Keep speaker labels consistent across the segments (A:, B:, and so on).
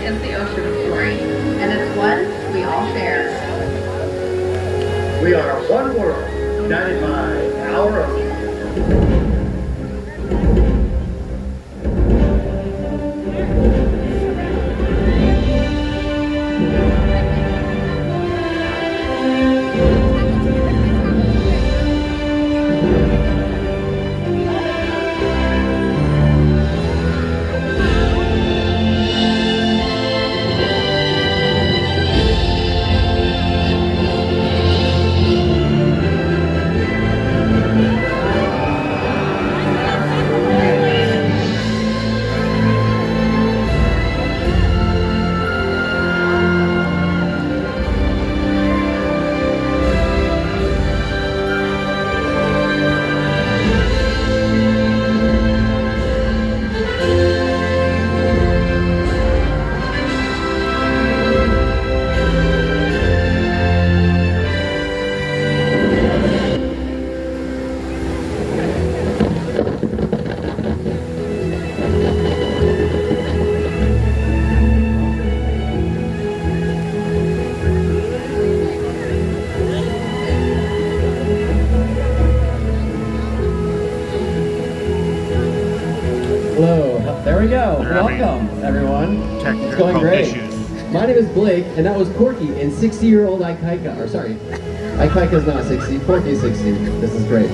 A: is the ocean story, and it's one we all share.
B: We are one world, united by our ocean.
C: Hello, there we go. Welcome, everyone. It's going great. My name is Blake, and that was Corky and 60-year-old Ikaika. Or sorry, Ikaika's not 60, Corky's 60. This is great.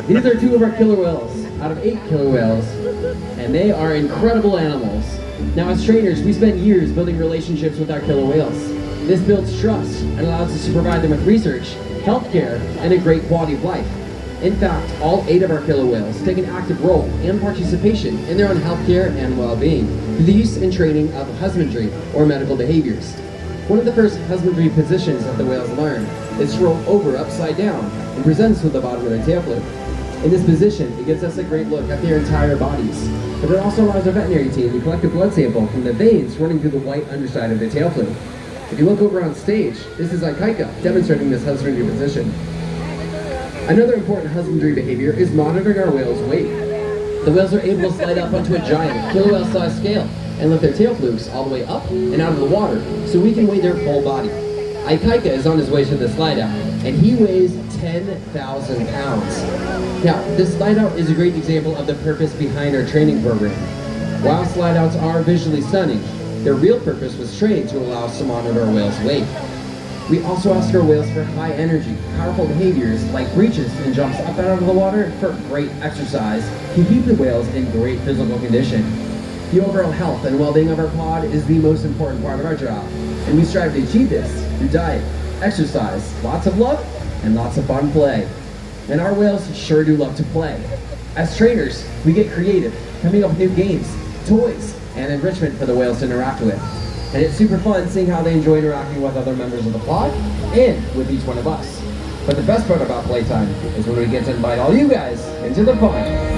C: These are two of our killer whales out of 8 killer whales, and they are incredible animals. Now, as trainers, we spend years building relationships with our killer whales. This builds trust and allows us to provide them with research, healthcare, and a great quality of life. In fact, all 8 of our killer whales take an active role and participation in their own healthcare and well-being through the use and training of husbandry or medical behaviors. One of the first husbandry positions that the whales learn is to roll over upside down and presents with the bottom of their tail flip. In this position, it gives us a great look at their entire bodies, but it also allows our veterinary team to collect a blood sample from the veins running through the white underside of their tail flip. If you look over on stage, this is Ikaika demonstrating this husbandry position. Another important husbandry behavior is monitoring our whales' weight. The whales are able to slide up onto a giant killer whale size scale and lift their tail flukes all the way up and out of the water so we can weigh their full body. Ikaika is on his way to the slide out, and he weighs 10,000 pounds. Now, this slide out is a great example of the purpose behind our training program. While slide outs are visually stunning, their real purpose was trained to allow us to monitor our whales' weight. We also ask our whales for high energy, powerful behaviors like breaches and jumps up and out of the water for great exercise to keep the whales in great physical condition. The overall health and well-being of our pod is the most important part of our job, and we strive to achieve this through diet, exercise, lots of love, and lots of fun play. And our whales sure do love to play. As trainers, we get creative, coming up with new games, toys, and enrichment for the whales to interact with. And it's super fun seeing how they enjoy interacting with other members of the pod and with each one of us. But the best part about playtime is when we get to invite all you guys into the fun.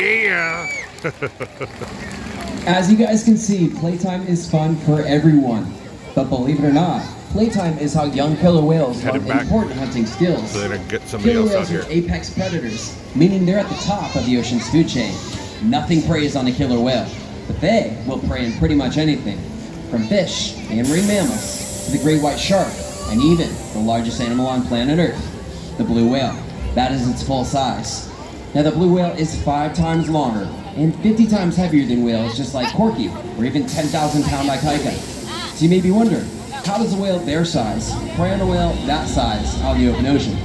D: Yeah.
E: As you guys can see, playtime is fun for everyone. But believe it or not, playtime is how young killer whales
D: Headed
E: learn
D: back
E: important hunting skills.
D: so they don't get somebody
E: Killer
D: else out
E: whales
D: here.
E: are apex predators, meaning they're at the top of the ocean's food chain. Nothing preys on a killer whale, but they will prey on pretty much anything, from fish and marine mammals to the great white shark, and even the largest animal on planet Earth, the blue whale. That is its full size. Now the blue whale is 5 times longer and 50 times heavier than whales just like Corky or even 10,000 pound Ikaika. So you may be wondering, how does a whale their size prey on a whale that size out in the open ocean?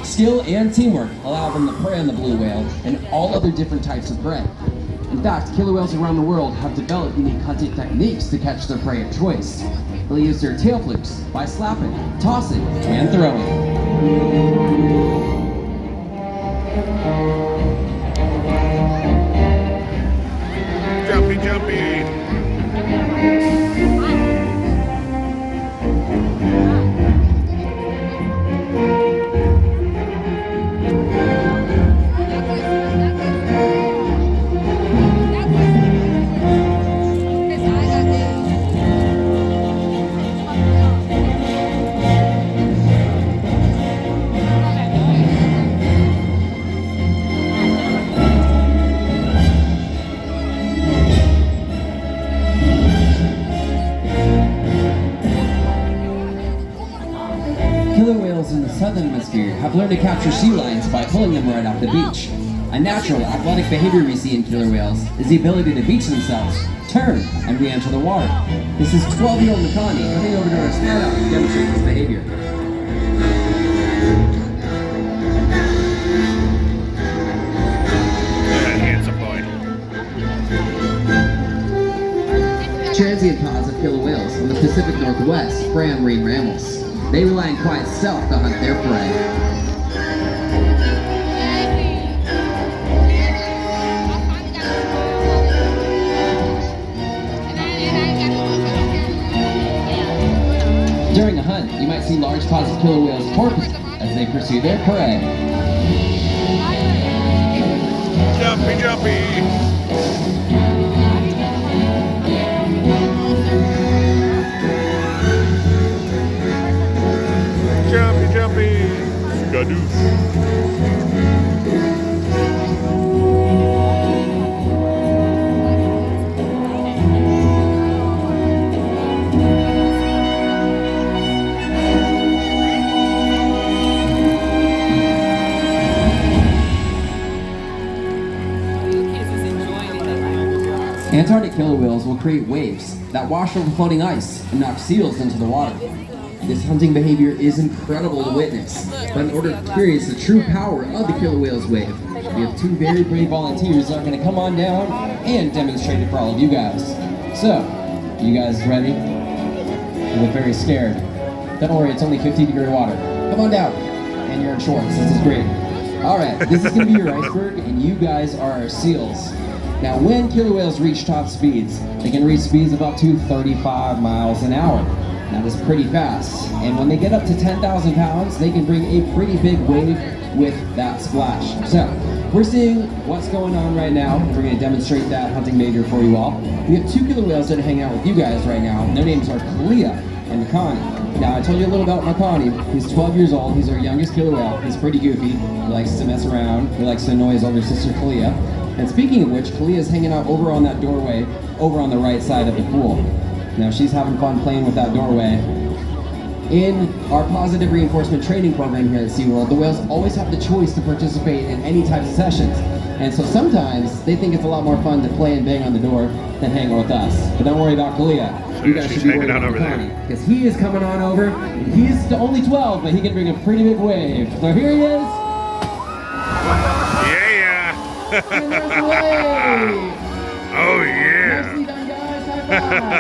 E: Skill and teamwork allow them to prey on the blue whale and all other different types of prey. In fact, killer whales around the world have developed unique hunting techniques to catch their prey of choice. They'll use their tail flukes by slapping, tossing, and throwing.
D: Jumpy, jumpy.
E: Killer whales in the southern hemisphere have learned to capture sea lions by pulling them right off the beach. A natural athletic behavior we see in killer whales is the ability to beach themselves, turn, and re-enter the water. This is 12-year-old Makani coming over to our standout to demonstrate this behavior.
D: That handsome boy.
C: Transient pods of killer whales in the Pacific Northwest prey on marine mammals. They rely on quiet stealth to hunt their prey.
E: During a hunt, you might see large pods of killer whales porpoise as they pursue their prey.
D: Jumpy, jumpy. Jumpy, jumpy. Skadoosh.
E: Antarctic killer whales will create waves that wash over floating ice and knock seals into the water. This hunting behavior is incredible to witness, but in order to experience the true power of the killer whale's wave, we have 2 very brave volunteers that are going to come on down and demonstrate it for all of you guys. So, you guys ready? You look very scared. Don't worry, it's only 50-degree water. Come on down. And you're in shorts. This is great. Alright, this is going to be your iceberg, and you guys are our seals. Now, when killer whales reach top speeds, they can reach speeds of up to 35 miles an hour. That is pretty fast. And when they get up to 10,000 pounds, they can bring a pretty big wave with that splash. So, we're seeing what's going on right now. We're going to demonstrate that hunting behavior for you all. We have 2 killer whales that are hanging out with you guys right now. Their names are Kalia and Makani. Now, I told you a little about Makani. He's 12 years old. He's our youngest killer whale. He's pretty goofy. He likes to mess around. He likes to annoy his older sister, Kalia. And speaking of which, Kalia is hanging out over on that doorway, over on the right side of the pool. Now she's having fun playing with that doorway. In our positive reinforcement training program here at Seaworld, the whales always have the choice to participate in any types of sessions. And so sometimes they think it's a lot more fun to play and bang on the door than hang out with us. But don't worry about Kalia. You guys
D: She's
E: should be
D: hanging
E: worried
D: out
E: about
D: over there.
E: Makani, because he is coming on over. He's only 12, but he can bring a pretty big wave. So here he is.
D: Yeah.
E: And there's the wave.
D: Oh yeah.
E: Nicely done, guys. High five.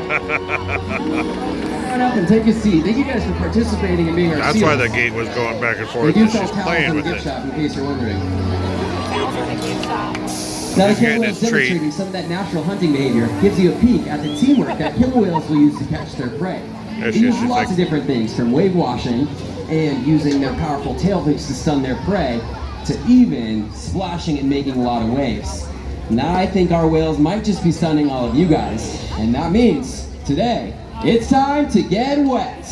E: Come on up and take a seat. Thank you guys for participating and being our
D: That's
E: seals.
D: why the gate was going back and
E: They
D: forth.
E: do
D: And
E: sell
D: she's
E: towels
D: playing
E: in the
D: with
E: gift
D: it.
E: shop, in case you're wondering.
D: She's
E: Now, the killer
D: getting
E: whales
D: its treat.
E: demonstrating some of that natural hunting behavior gives you a peek at the teamwork that killer whales will use to catch their prey.
D: There
E: They
D: she is.
E: use
D: She's
E: lots
D: like-
E: of different things, from wave washing and using their powerful tail hooks to stun their prey, to even splashing and making a lot of waves. Now I think our whales might just be stunning all of you guys. And that means, today, it's time to get wet.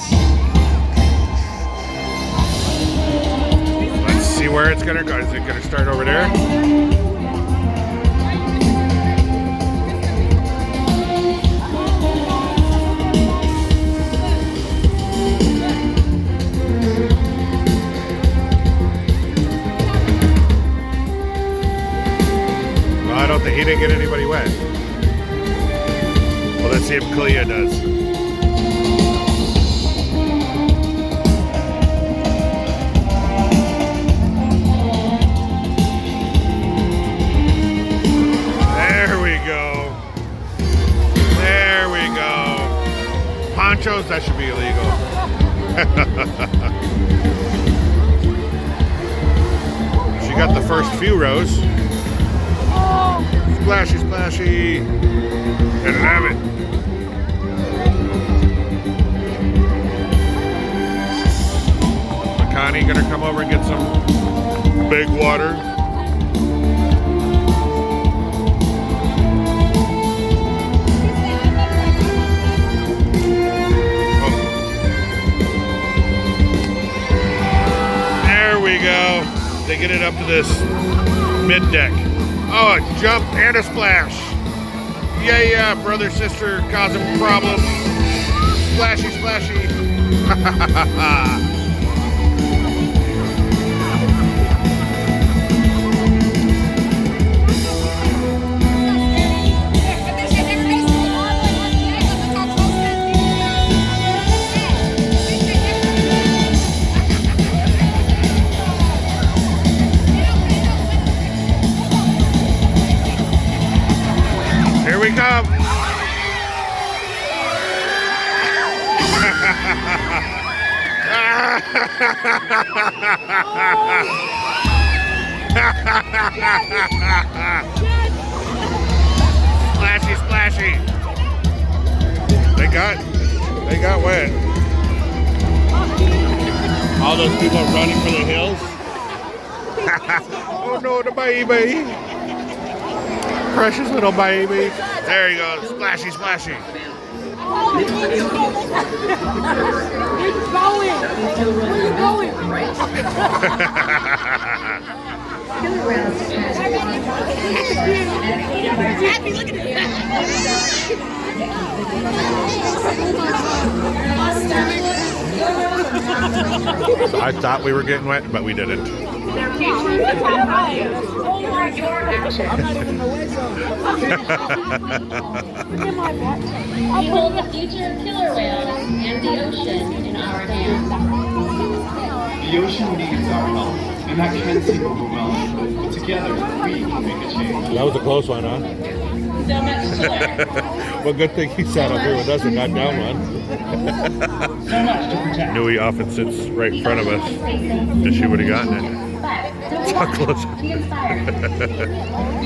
D: Let's see where it's gonna go. Is it gonna start over there? Well, I don't think he didn't get anybody wet. Well, let's see if Kalia does. Ponchos, that should be illegal. She got the first few rows. Splashy, splashy. I love it. Makani gonna come over and get some big water. They get it up to this mid deck. Oh, a jump and a splash. Yeah, brother, sister, causing problems. Splashy, splashy. Here we come. Splashy, splashy. They got wet. All those people running for the hills. Oh no, the baby. Precious little baby. There you go. Splashy, splashy.
F: Where you going? Where you going? Happy, look at
D: I thought we were getting wet, but we didn't.
G: We hold the future of killer whales and the ocean in our hands.
H: The ocean needs our help, and that can seem overwhelming, but together we can make a change.
D: That was a close one, huh?
G: So much to learn.
D: Well, good thing he sat up here with us and got down one.
H: So much to protect.
D: Knew he often sits right in front of us. And she would have gotten it. How close.
G: Be inspired. The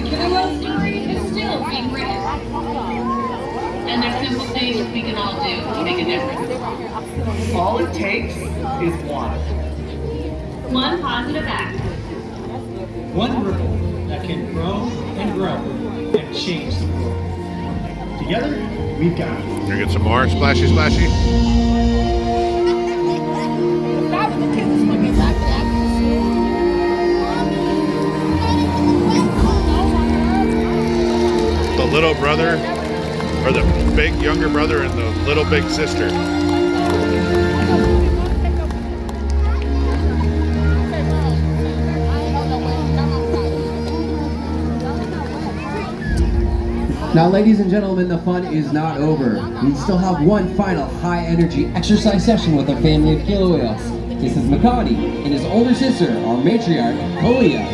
G: killer whale story is still being written. And there's simple things we can all do to make a difference.
H: All it takes is one.
G: One positive act.
H: One ripple that can grow and change the world. Together, we've got it.
D: Can we get some more splashy, splashy? The little brother, or the big younger brother and the little big sister.
E: Now, ladies and gentlemen, the fun is not over. We still have one final high-energy exercise session with our family of killer whales. This is Makani and his older sister, our matriarch, Kalia.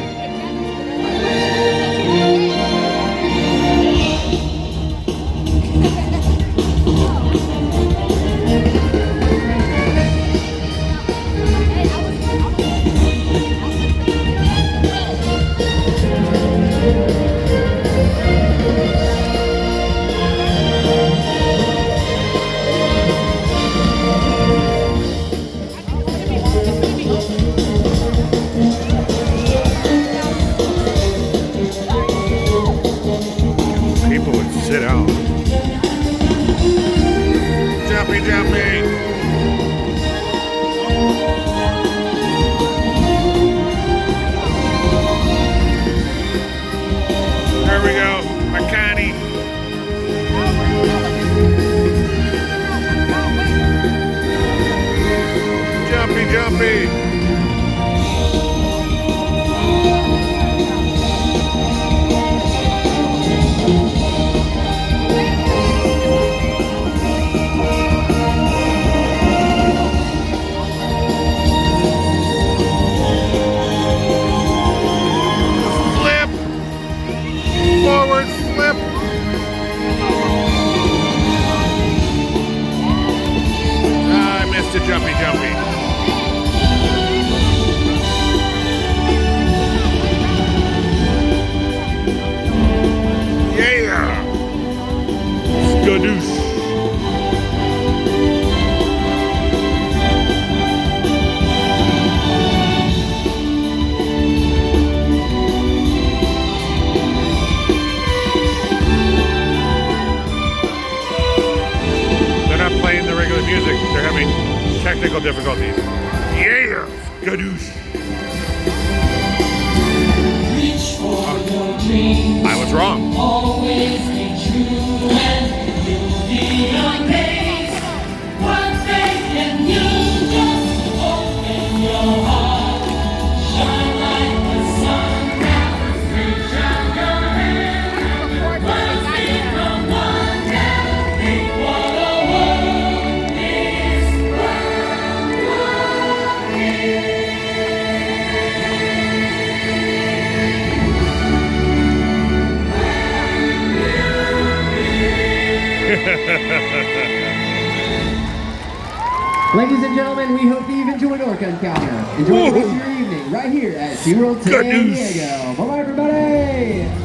D: technical difficulties. Yeah, gadoosh. I was wrong.
I: Always be true and you'll be amazed. One thing can you just open your heart, shine like the sun now, reach out your hand. Let's become one now. Think what a world this world would need.
E: Ladies and gentlemen, we hope that you've enjoyed Orca Encounter. Enjoy the rest of your evening right here at Seaworld San Diego. Bye-bye, everybody!